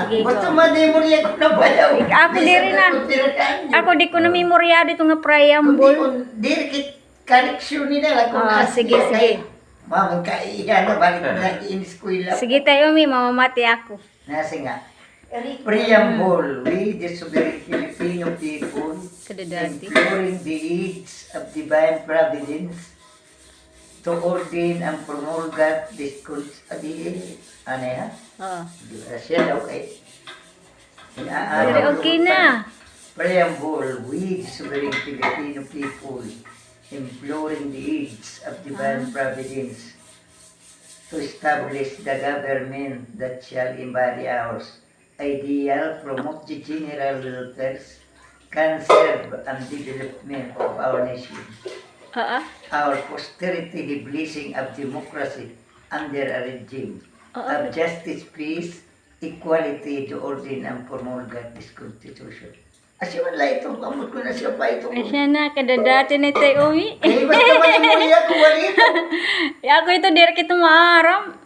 Sige Basta ko. mademorya ko na bayaw. Ako di rin na. Ako di ko na memoryado itong nga preamble. Diri koneksyon nila kung Ah, sige, sige. Mamang kaiya na balik na in eskwela. Sige tayo, Umi. Mamamati ako. Nasi nga. Preamble, we the sovereign Filipino people, Kadadati. imploring the aids of divine providence to ordain and promulgate this ano yan? Oh. Siya daw kay. Pero okay na. Preamble, we the sovereign Filipino people, imploring the aids of divine providence to establish the government that shall embody ours ideal, promote the general welfare, conserve and development of our nation. Our posterity, the blessing of democracy under a regime of justice, peace, equality, to ordain and promulgate this constitution. Asya man lang itong kamot ko na siya pa itong. Ay siya na, kadadati na tayo, Umi. Eh, basta man yung muli ako, walito. Ako ito, direk ito maaram.